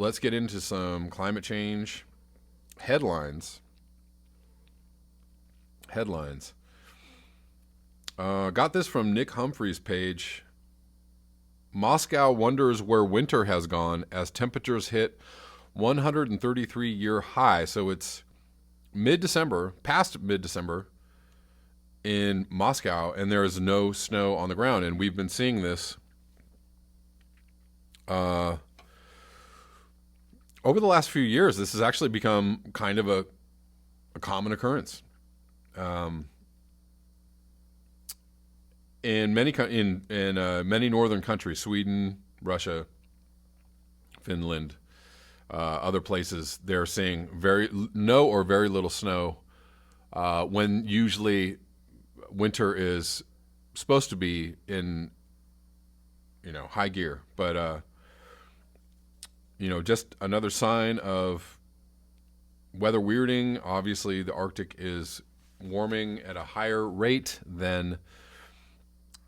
let's get into some climate change headlines. Got this from Nick Humphrey's page. Moscow wonders where winter has gone as temperatures hit 133-year high. So it's mid-December, past mid-December in Moscow, and there is no snow on the ground. And we've been seeing this over the last few years. This has actually become kind of a common occurrence. In many many northern countries, Sweden, Russia, Finland, other places, they're seeing no or very little snow when usually winter is supposed to be in high gear. But just another sign of weather weirding. Obviously, the Arctic is warming at a higher rate than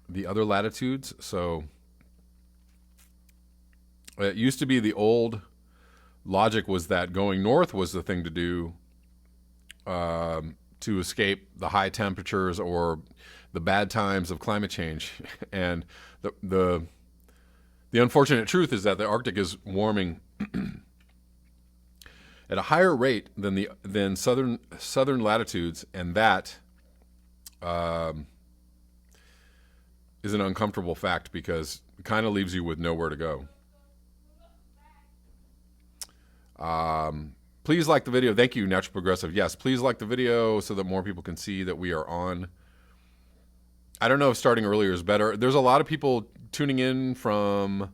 the other latitudes. So it used to be the old logic was that going north was the thing to do to escape the high temperatures or the bad times of climate change. And the unfortunate truth is that the Arctic is warming at a higher rate than southern latitudes, and that is an uncomfortable fact because it kind of leaves you with nowhere to go. Please like the video. Thank you, Natural Progressive. Yes, please like the video so that more people can see that we are on. I don't know if starting earlier is better. There's a lot of people tuning in from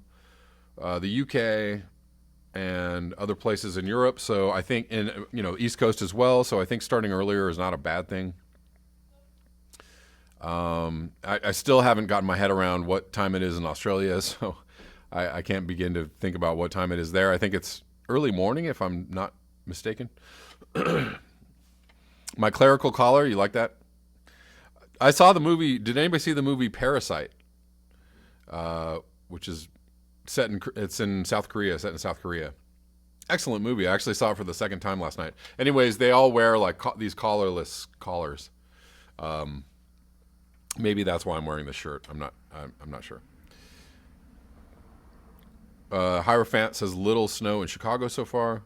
the UK and other places in Europe. So I think East Coast as well. So I think starting earlier is not a bad thing. I still haven't gotten my head around what time it is in Australia, so I can't begin to think about what time it is there. I think it's early morning, if I'm not mistaken. My clerical collar, you like that? I saw the movie. Did anybody see the movie Parasite? Which is it's in South Korea, set in South Korea. Excellent movie. I actually saw it for the second time last night. Anyways, they all wear like these collarless collars. Maybe that's why I'm wearing this shirt. I'm not sure. Hierophant says little snow in Chicago so far.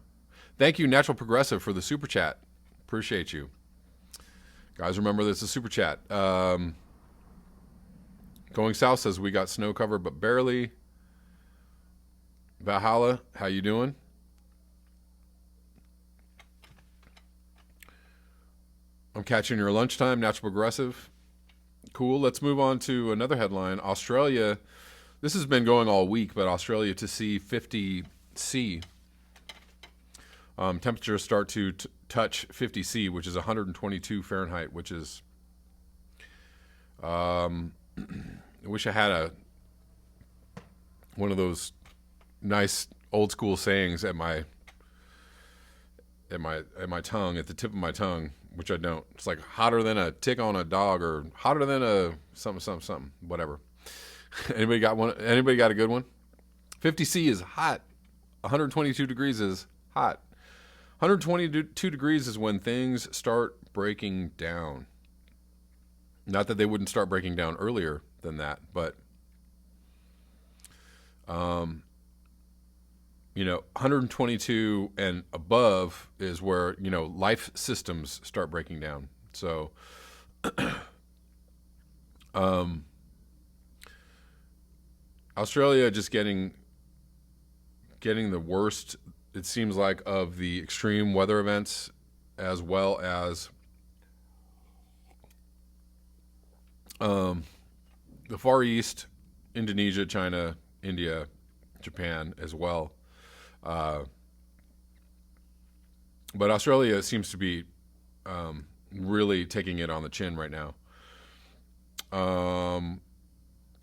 Thank you, Natural Progressive, for the super chat. Appreciate you. Guys, remember this is a super chat. Going South says we got snow cover, but barely. Valhalla, how you doing? I'm catching your lunchtime, Natural Progressive. Cool. Let's move on to another headline. Australia, this has been going all week, but Australia to see 50 C. Temperatures start to touch 50 C, which is 122 Fahrenheit, which is, I wish I had one of those nice old school sayings at my tongue, at the tip of my tongue, which I don't. It's like hotter than a tick on a dog, or hotter than a something, whatever. Anybody got one? Anybody got a good one? 50 C is hot. 122 degrees is hot. 122 degrees is when things start breaking down. Not that they wouldn't start breaking down earlier than that, but 122 and above is where, life systems start breaking down. So, Australia just getting the worst, it seems like, of the extreme weather events, as well as the Far East, Indonesia, China, India, Japan as well. But Australia seems to be really taking it on the chin right now.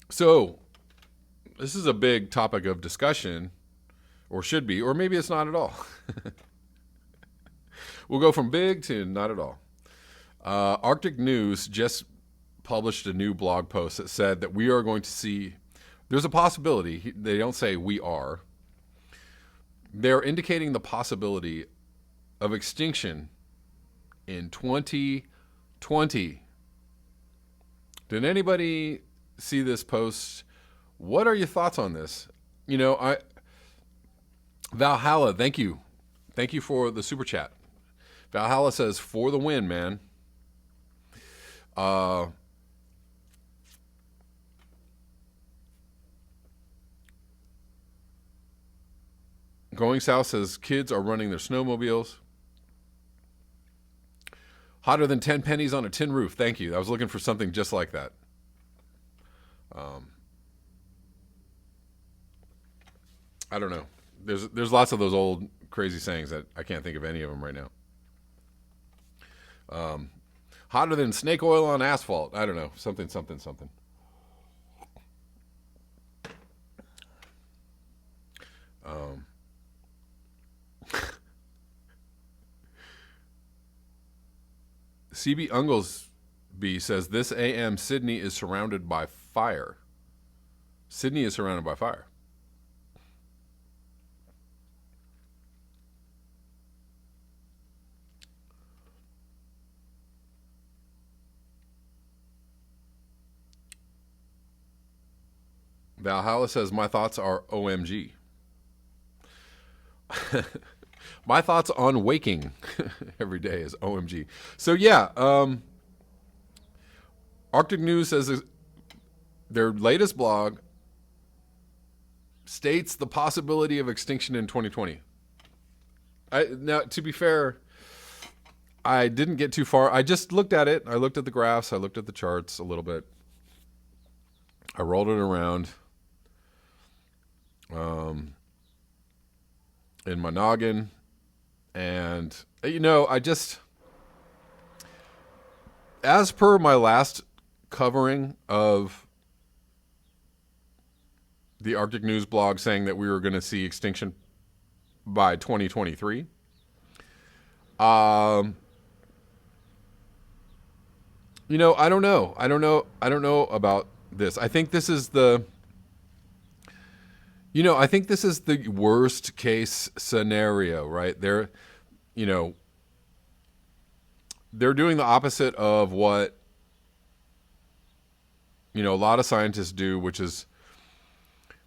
So this is a big topic of discussion, or should be, or maybe it's not at all. We'll go from big to not at all. Arctic News just published a new blog post that said that we are going to see, there's a possibility, they don't say we are, they're indicating the possibility of extinction in 2020. Did anybody see this post? What are your thoughts on this? Valhalla, thank you. Thank you for the super chat. Valhalla says, for the win, man. Going South says, kids are running their snowmobiles. Hotter than 10 pennies on a tin roof. Thank you. I was looking for something just like that. I don't know. There's lots of those old crazy sayings that I can't think of any of them right now. Hotter than snake oil on asphalt. I don't know. Something. CB Unglesby says, this AM Sydney is surrounded by fire. Sydney is surrounded by fire. Valhalla says, my thoughts are OMG. My thoughts on waking every day is OMG. So yeah, Arctic News says their latest blog states the possibility of extinction in 2020. Now, to be fair, I didn't get too far. I just looked at it. I looked at the graphs. I looked at the charts a little bit. I rolled it around in my noggin. And, as per my last covering of the Arctic News blog saying that we were going to see extinction by 2023, I don't know. I don't know about this. I think this is the worst case scenario, right? They're doing the opposite of what, a lot of scientists do, which is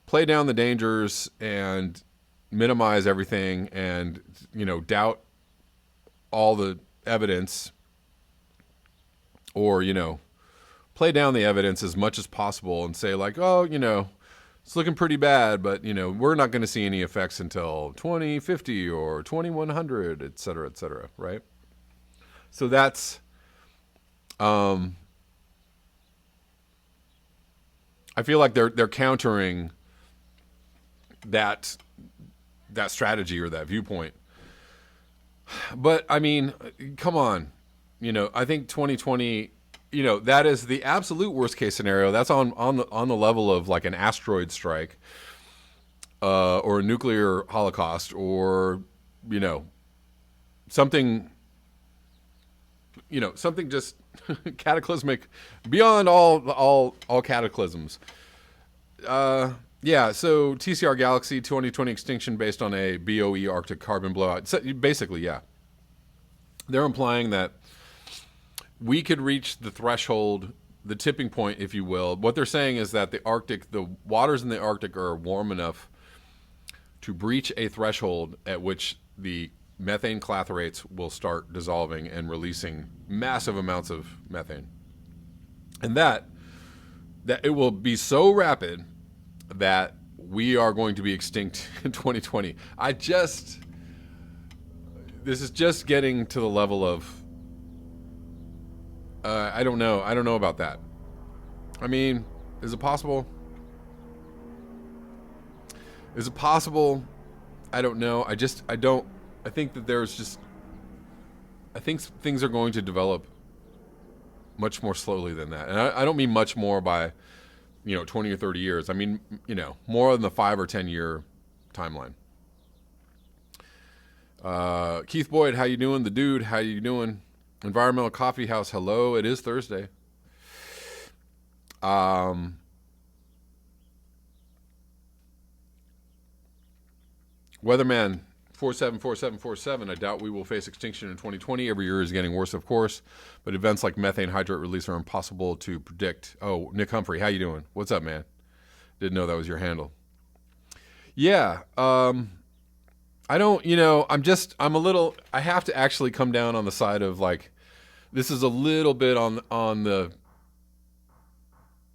play down the dangers and minimize everything and, doubt all the evidence, or, play down the evidence as much as possible and say like, oh, it's looking pretty bad, but, we're not going to see any effects until 2050 or 2100, et cetera, right? So that's, I feel like they're countering that strategy or that viewpoint. But I mean, come on, I think 2020, that is the absolute worst case scenario. That's on the level of like an asteroid strike, or a nuclear holocaust, or something just cataclysmic beyond all cataclysms. Yeah. So TCR Galaxy 2020 extinction based on a BOE Arctic carbon blowout. So basically, yeah, they're implying that we could reach the threshold, the tipping point, if you will. What they're saying is that the waters in the Arctic are warm enough to breach a threshold at which the methane clathrates will start dissolving and releasing massive amounts of methane. And that it will be so rapid that we are going to be extinct in 2020. This is just getting to the level of, I don't know about that. I mean, is it possible? Is it possible? I don't know. I think that I think things are going to develop much more slowly than that. And I don't mean much more by, 20 or 30 years. I mean, more than the 5 or 10 year timeline. Keith Boyd, how you doing? The Dude, how you doing? Environmental Coffee House, hello. It is Thursday. Weatherman 474747. I doubt we will face extinction in 2020. Every year is getting worse, of course, but events like methane hydrate release are impossible to predict. Oh, Nick Humphrey, how you doing? What's up, man? Didn't know that was your handle. Yeah. I don't, I have to actually come down on the side of like, this is a little bit on the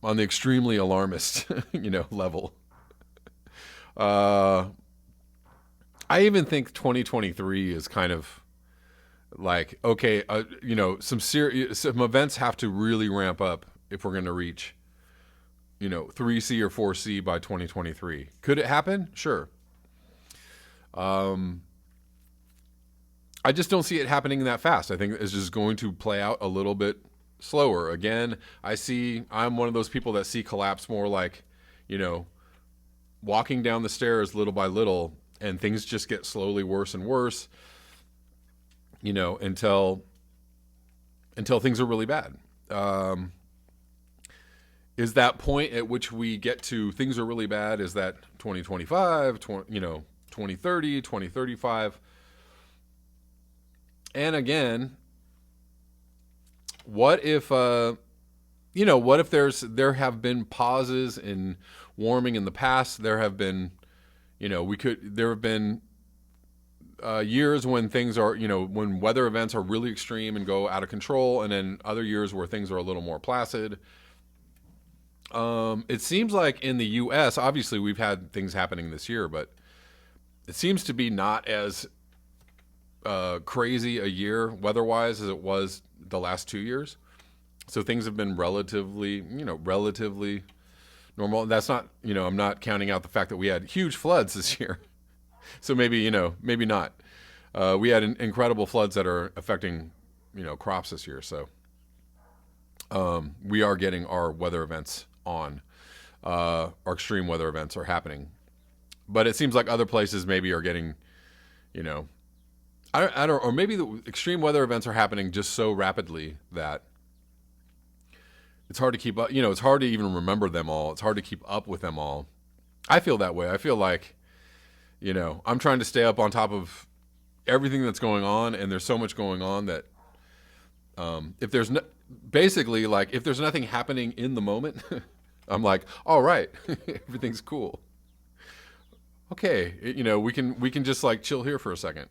extremely alarmist, level. I even think 2023 is kind of like, okay, some events have to really ramp up if we're going to reach, 3C or 4C by 2023. Could it happen? Sure. I just don't see it happening that fast. I think it's just going to play out a little bit slower. Again, I'm one of those people that see collapse more like, walking down the stairs little by little, and things just get slowly worse and worse, until things are really bad. Is that point at which we get to things are really bad, is that 2025, 2030, 2035? And again, what if there have been pauses in warming in the past? There have been, years when things are, when weather events are really extreme and go out of control, and then other years where things are a little more placid. It seems like in the U.S., obviously we've had things happening this year, but it seems to be not as crazy a year weather-wise as it was the last 2 years. So things have been relatively normal. That's not, I'm not counting out the fact that we had huge floods this year. So maybe not. We had incredible floods that are affecting, crops this year. So we are getting our weather events on. Our extreme weather events are happening. But it seems like other places maybe are getting, I don't, or maybe the extreme weather events are happening just so rapidly that it's hard to keep up. It's hard to even remember them all. It's hard to keep up with them all. I feel that way. I feel like, I'm trying to stay up on top of everything that's going on, and there's so much going on that if there's if there's nothing happening in the moment, I'm like, all right, everything's cool. Okay, we can just like chill here for a second.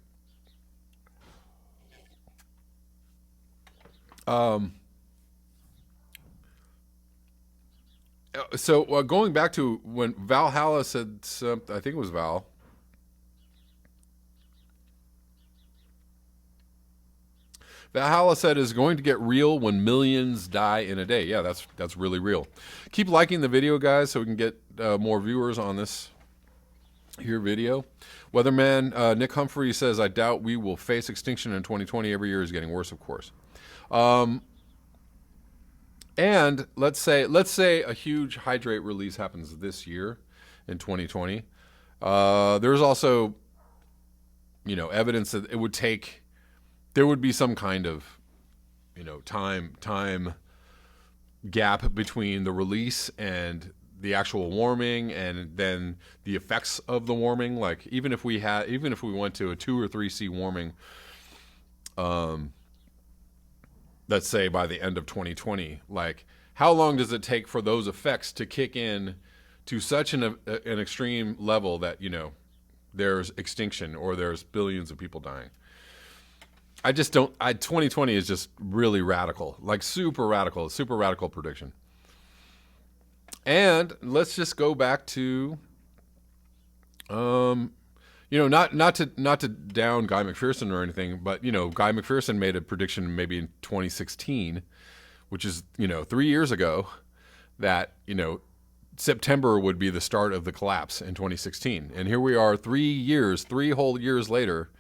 So going back to when Valhalla said something, I think it was Val. Valhalla said is going to get real when millions die in a day. Yeah, that's really real. Keep liking the video, guys, so we can get more viewers on this here video. Weatherman Nick Humphrey says, I doubt we will face extinction in 2020. Every year is getting worse, of course. And let's say a huge hydrate release happens this year in 2020. There's also, evidence that it would take, there would be some kind of, time gap between the release and the actual warming, and then the effects of the warming. Like even if we went to a 2 or 3C warming, let's say by the end of 2020, like how long does it take for those effects to kick in to such an extreme level that, there's extinction or there's billions of people dying? I just don't, 2020 is just really radical, like super radical prediction. And let's just go back to, not to down Guy McPherson or anything, but, Guy McPherson made a prediction maybe in 2016, which is, 3 years ago, that, September would be the start of the collapse in 2016. And here we are 3 whole years later.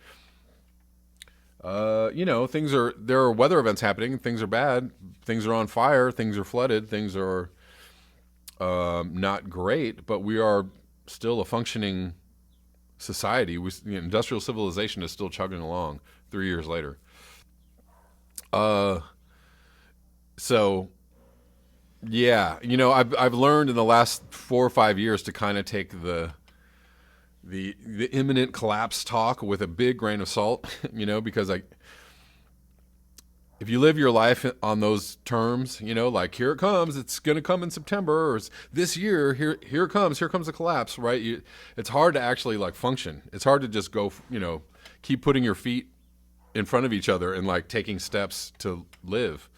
There are weather events happening. Things are bad. Things are on fire. Things are flooded. Things are not great, but we are still a functioning society. Industrial civilization is still chugging along 3 years later. So yeah, I've learned in the last 4 or 5 years to kind of take the the imminent collapse talk with a big grain of salt, because if you live your life on those terms, like here it comes, it's going to come in September, or it's this year, here it comes the collapse, right? It's hard to actually like function. It's hard to just go, keep putting your feet in front of each other and like taking steps to live,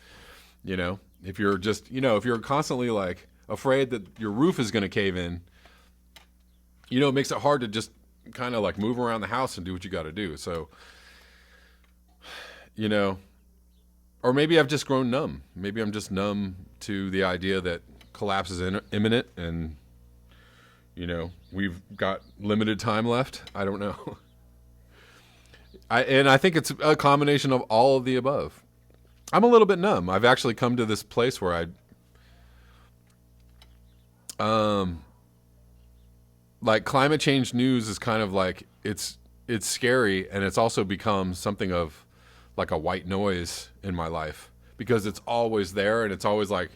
if you're just, if you're constantly like afraid that your roof is going to cave in, it makes it hard to just kind of like move around the house and do what you got to do. So, or maybe I've just grown numb. Maybe I'm just numb to the idea that collapse is imminent and, we've got limited time left. I don't know. I think it's a combination of all of the above. I'm a little bit numb. I've actually come to this place where like climate change news is kind of like, it's scary, and it's also become something of like a white noise in my life because it's always there and it's always like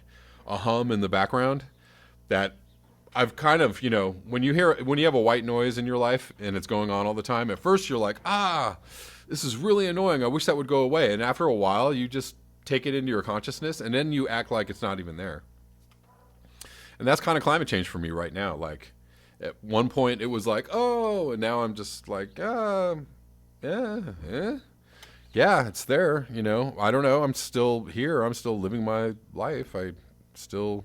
a hum in the background that I've kind of, when you have a white noise in your life and it's going on all the time, at first you're like, this is really annoying. I wish that would go away. And after a while, you just take it into your consciousness and then you act like it's not even there. And that's kind of climate change for me right now. Like at one point it was like, oh, and now I'm just like, yeah, it's there. I don't know. I'm still here. I'm still living my life. I still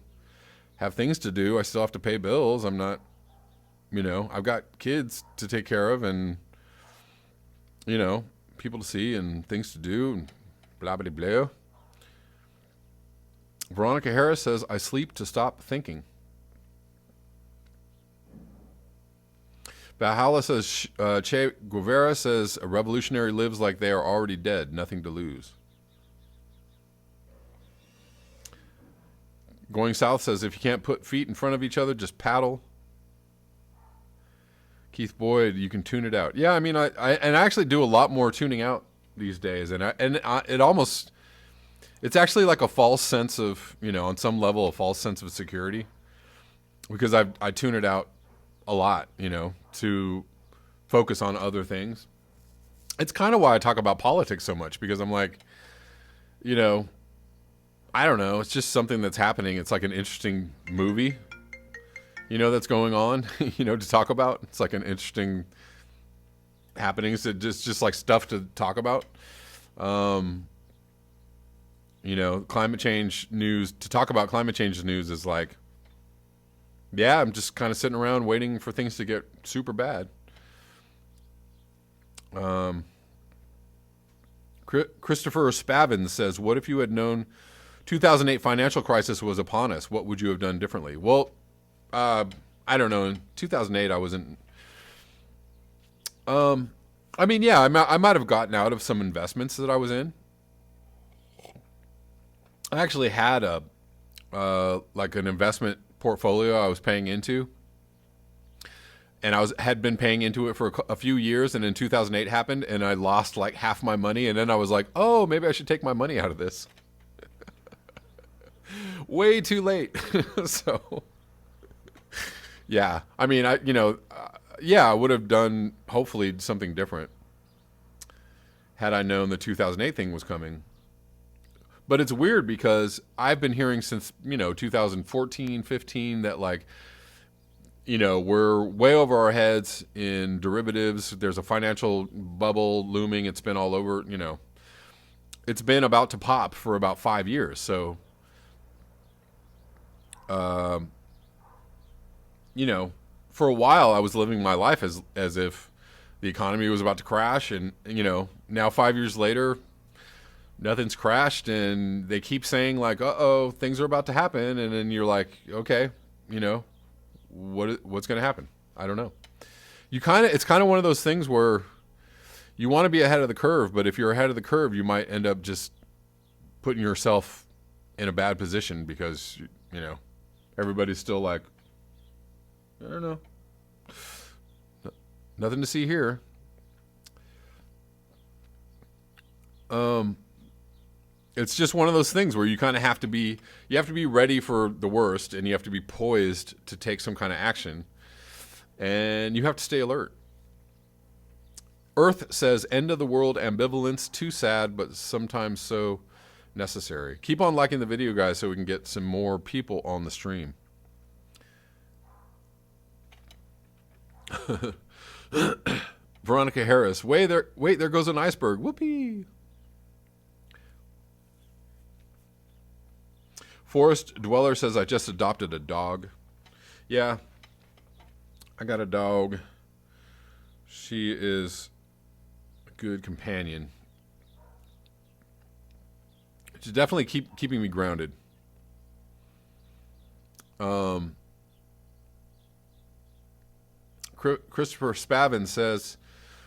have things to do. I still have to pay bills. I'm not, I've got kids to take care of and, people to see and things to do and blah, blah, blah. Veronica Harris says, I sleep to stop thinking. Valhalla says, Che Guevara says, a revolutionary lives like they are already dead, nothing to lose. Going South says, if you can't put feet in front of each other, just paddle. Keith Boyd, you can tune it out. Yeah, I mean, I actually do a lot more tuning out these days, it's actually like a false sense of, on some level, a false sense of security, because I tune it out a lot, to focus on other things. It's kind of why I talk about politics so much, because I'm like, I don't know. It's just something that's happening. It's like an interesting movie, that's going on, to talk about. It's like an interesting happenings that just like stuff to talk about. Climate change news, to talk about climate change news is like, yeah, I'm just kind of sitting around waiting for things to get super bad. Christopher Spavin says, what if you had known 2008 financial crisis was upon us? What would you have done differently? Well, I don't know. In 2008, I wasn't... I might have gotten out of some investments that I was in. I actually had like an investment portfolio I was paying into, and had been paying into it for a few years, and in 2008 happened, and I lost like half my money, and then I was like, oh, maybe I should take my money out of this. Way too late. So, yeah, I mean, I would have done hopefully something different had I known the 2008 thing was coming. But it's weird because I've been hearing since, 2014, 15 that like, we're way over our heads in derivatives. There's a financial bubble looming. It's been all over, it's been about to pop for about 5 years. So, for a while I was living my life as if the economy was about to crash. And, now 5 years later, nothing's crashed, and they keep saying like, uh-oh, things are about to happen. And then you're like, okay, what's going to happen? I don't know. It's kind of one of those things where you want to be ahead of the curve, but if you're ahead of the curve, you might end up just putting yourself in a bad position because, everybody's still like, I don't know. Nothing to see here. It's just one of those things where you kind of have to be ready for the worst, and you have to be poised to take some kind of action, and you have to stay alert. Earth says, end of the world ambivalence, too sad, but sometimes so necessary. Keep on liking the video, guys, so we can get some more people on the stream. Veronica Harris, wait, there goes an iceberg. Whoopee. Forest Dweller says, I just adopted a dog. Yeah, I got a dog. She is a good companion. She's definitely keeping me grounded. Christopher Spavin says,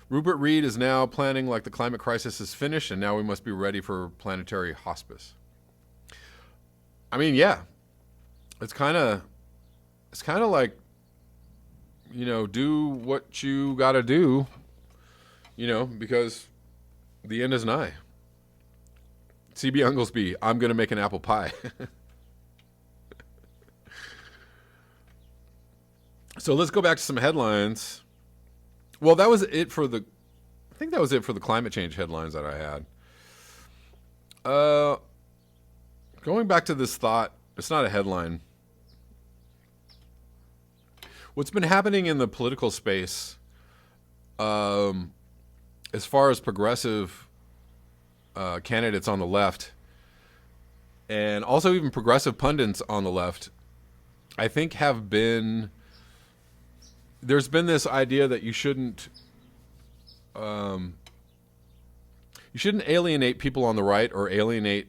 Rupert Reed is now planning like the climate crisis is finished, and now we must be ready for planetary hospice. I mean, yeah, it's kind of like, you know, do what you got to do, you know, because the end is nigh. CB Unglesby, I'm going to make an apple pie. So let's go back to some headlines. Well, that was it for I think that was it for the climate change headlines that I had. Going back to this thought, it's not a headline. What's been happening in the political space, as far as progressive candidates on the left, and also even progressive pundits on the left, I think there's been this idea that you shouldn't alienate people on the right, or alienate,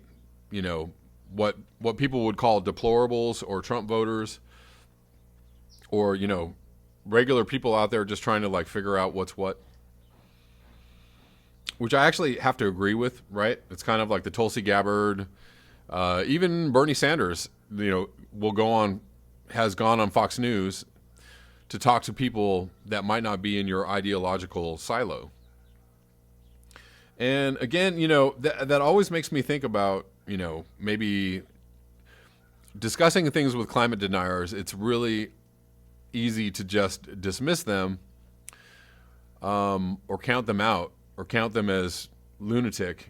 you know, what people would call deplorables or Trump voters, or, you know, regular people out there just trying to like figure out what's what, which I actually have to agree with, right? It's kind of like the Tulsi Gabbard, even Bernie Sanders, you know, has gone on Fox News to talk to people that might not be in your ideological silo. And again, you know, that always makes me think about, you know, maybe discussing things with climate deniers. It's really easy to just dismiss them, or count them out, or count them as lunatic.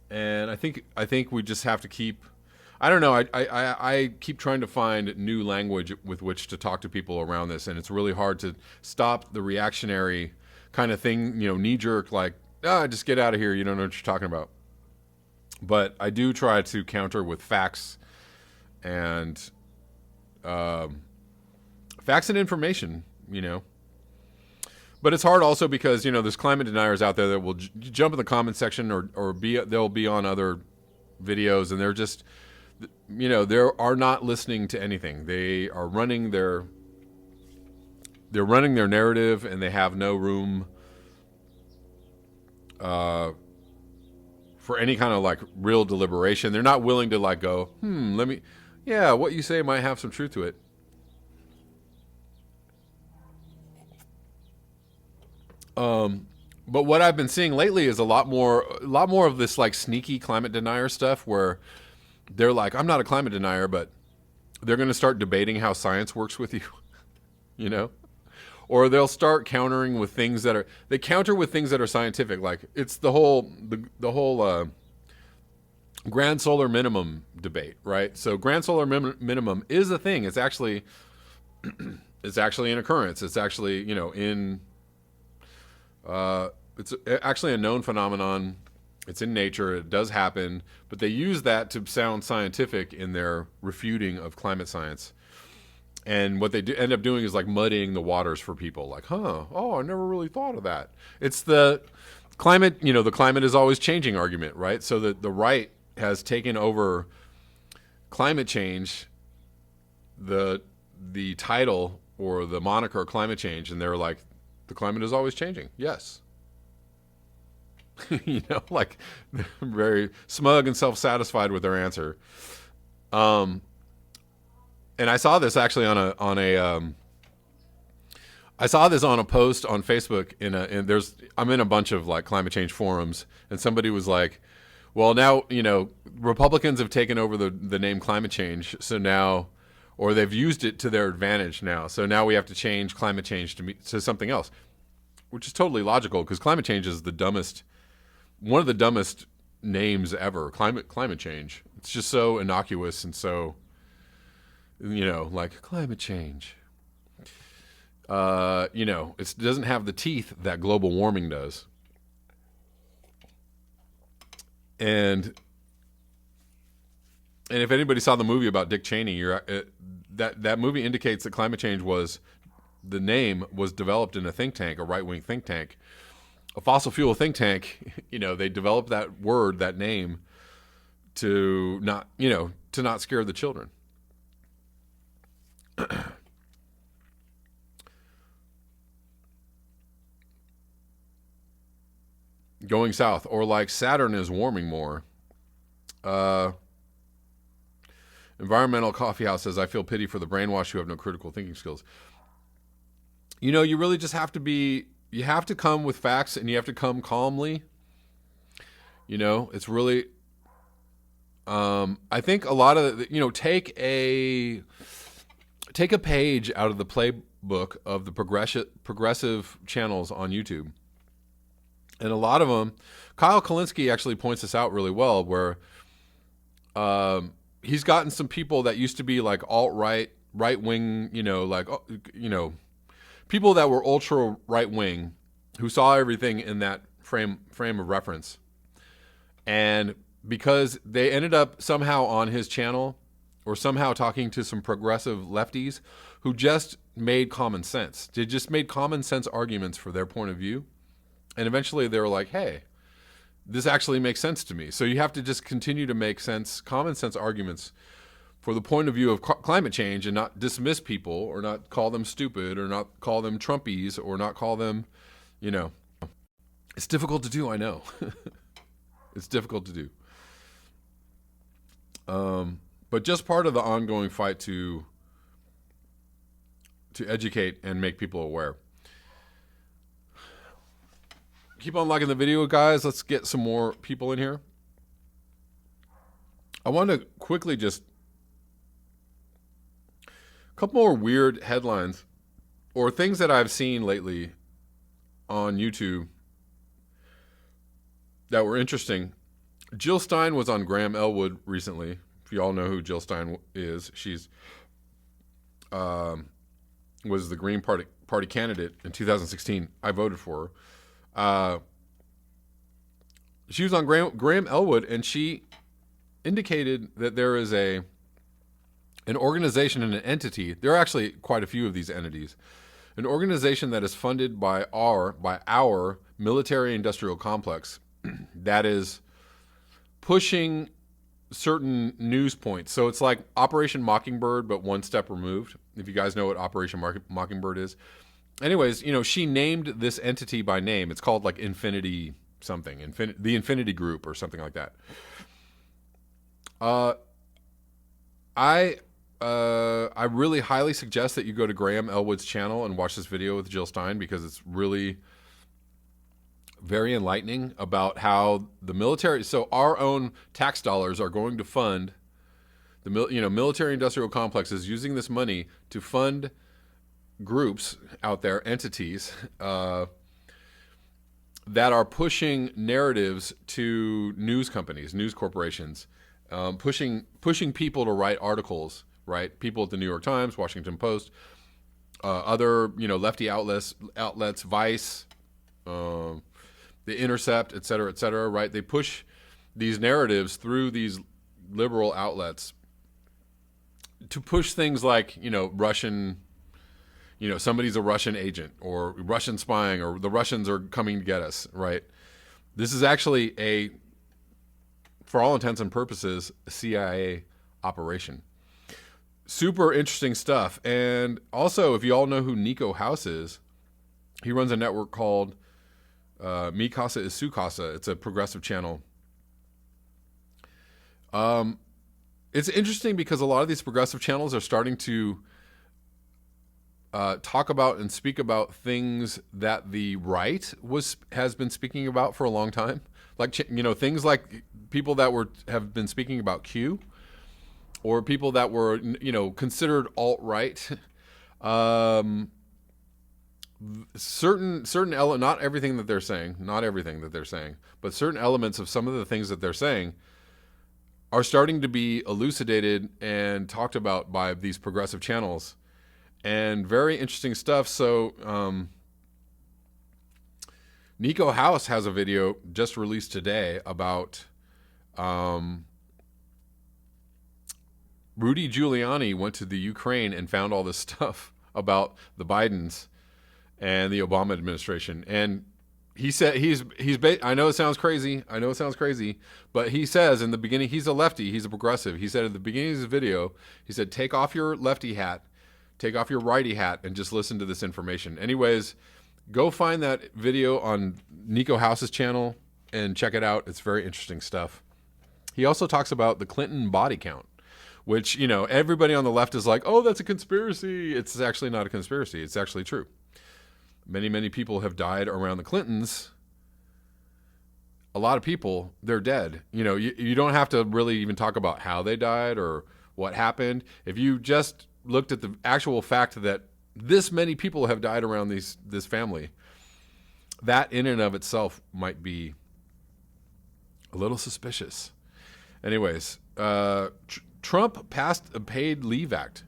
And I think we just have to keep, I don't know, I keep trying to find new language with which to talk to people around this, and it's really hard to stop the reactionary kind of thing, you know, knee-jerk, like, just get out of here, you don't know what you're talking about. But I do try to counter with facts and information, you know. But it's hard also because, you know, there's climate deniers out there that will jump in the comment section or they'll be on other videos, and they're just, you know, they are not listening to anything. They are running their narrative, and they have no room for any kind of like real deliberation. They're not willing to like go, what you say might have some truth to it. But what I've been seeing lately is a lot more of this like sneaky climate denier stuff, where they're like, I'm not a climate denier, but they're going to start debating how science works with you, you know? Or they'll start countering with things that are scientific. Like it's the whole grand solar minimum debate, right? So grand solar minimum is a thing. It's actually an occurrence. It's actually, you know, it's actually a known phenomenon. It's in nature. It does happen, but they use that to sound scientific in their refuting of climate science. And what they end up doing is like muddying the waters for people. Like, I never really thought of that. It's the climate, you know, the climate is always changing argument, right? So the right has taken over climate change, the title or the moniker climate change, and they're like, the climate is always changing. Yes. You know, like they're very smug and self-satisfied with their answer. And I saw this actually on a post on Facebook I'm in a bunch of like climate change forums, and somebody was like, well, now, you know, Republicans have taken over the name climate change. So now, or they've used it to their advantage now. So now we have to change climate change to something else. which is totally logical because climate change is one of the dumbest names ever. Climate change. It's just so innocuous and so, like climate change. It doesn't have the teeth that global warming does. And if anybody saw the movie about Dick Cheney, that movie indicates that climate change the name was developed in a think tank, a right-wing think tank, a fossil fuel think tank. They developed that name to not scare the children. Going south, or like Saturn is warming more. Environmental Coffee House says, I feel pity for the brainwashed who have no critical thinking skills. You really just have to you have to come with facts, and you have to come calmly. It's really, I think a lot of, take a page out of the playbook of the progressive channels on YouTube. And a lot of them, Kyle Kalinske actually points this out really well, where he's gotten some people that used to be like alt-right, right-wing, people that were ultra right-wing who saw everything in that frame of reference. And because they ended up somehow on his channel or somehow talking to some progressive lefties who just made common sense. They just made common sense arguments for their point of view. And eventually they were like, hey, this actually makes sense to me. So you have to just continue to make common sense arguments for the point of view of climate change, and not dismiss people, or not call them stupid, or not call them Trumpies, or not call them, It's difficult to do, I know. It's difficult to do. But just part of the ongoing fight to educate and make people aware. Keep on liking the video, guys. Let's get some more people in here. I want to quickly just a couple more weird headlines or things that I've seen lately on YouTube that were interesting. Jill Stein was on Graham Elwood recently. If you all know who Jill Stein is, she's was the Green Party candidate in 2016. I voted for her. She was on Graham Elwood, and she indicated that there is an organization and an entity. There are actually quite a few of these entities. An organization that is funded by our military-industrial complex that is pushing certain news points. So it's like Operation Mockingbird, but one step removed. If you guys know what Operation Mockingbird is. Anyways, she named this entity by name. It's called like Infinity something, the Infinity Group or something like that. I really highly suggest that you go to Graham Elwood's channel and watch this video with Jill Stein, because it's really very enlightening about how the military, so our own tax dollars are going to fund the military industrial complex is using this money to fund groups out there, entities that are pushing narratives to news companies, news corporations, pushing people to write articles, right? People at the New York Times, Washington Post, other lefty outlets, Vice, The Intercept, et cetera, right? They push these narratives through these liberal outlets to push things like Russian. Somebody's a Russian agent, or Russian spying, or the Russians are coming to get us, right? This is actually for all intents and purposes, a CIA operation. Super interesting stuff. And also, if you all know who Nico House is, he runs a network called Mi Casa is Su Casa. It's a progressive channel. It's interesting because a lot of these progressive channels are starting to talk about and speak about things that the right has been speaking about for a long time, like things like people that have been speaking about Q, or people that were considered alt-right, not everything that they're saying, not everything that they're saying, but certain elements of some of the things that they're saying are starting to be elucidated and talked about by these progressive channels, and very interesting stuff. So, Nico House has a video just released today about Rudy Giuliani went to the Ukraine and found all this stuff about the Bidens and the Obama administration. And he said I know it sounds crazy. But he says in the beginning, he's a lefty, he's a progressive. He said at the beginning of his video, he said, take off your lefty hat, take off your righty hat, and just listen to this information. Anyways, go find that video on Nico House's channel and check it out. It's very interesting stuff. He also talks about the Clinton body count, which, everybody on the left is like, oh, that's a conspiracy. It's actually not a conspiracy. It's actually true. Many, many people have died around the Clintons. A lot of people, they're dead. You don't have to really even talk about how they died or what happened. If you just looked at the actual fact that this many people have died around this family, that in and of itself might be a little suspicious. Anyways, Trump passed a paid leave act.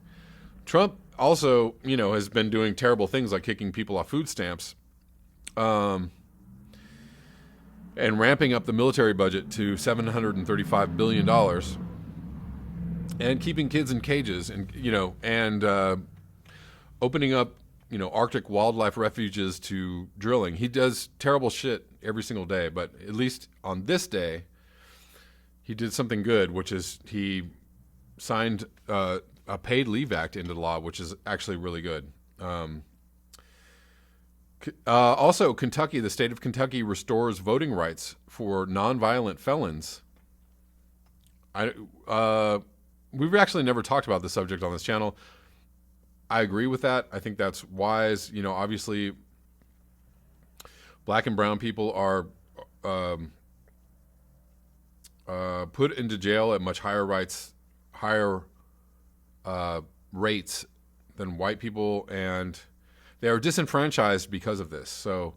Trump also, has been doing terrible things like kicking people off food stamps, and ramping up the military budget to $735 billion, and keeping kids in cages, and opening up, Arctic wildlife refuges to drilling. He does terrible shit every single day, but at least on this day, he did something good, which is he signed a paid leave act into law, which is actually really good. Also, Kentucky, the state of Kentucky restores voting rights for nonviolent felons. We've actually never talked about this subject on this channel. I agree with that. I think that's wise. Obviously, black and brown people are put into jail at much higher rates than white people, and they are disenfranchised because of this. So,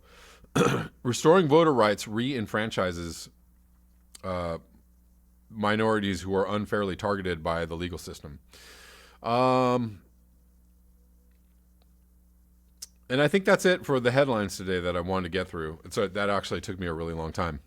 restoring voter rights re-enfranchises minorities who are unfairly targeted by the legal system. And I think that's it for the headlines today that I wanted to get through. So that actually took me a really long time.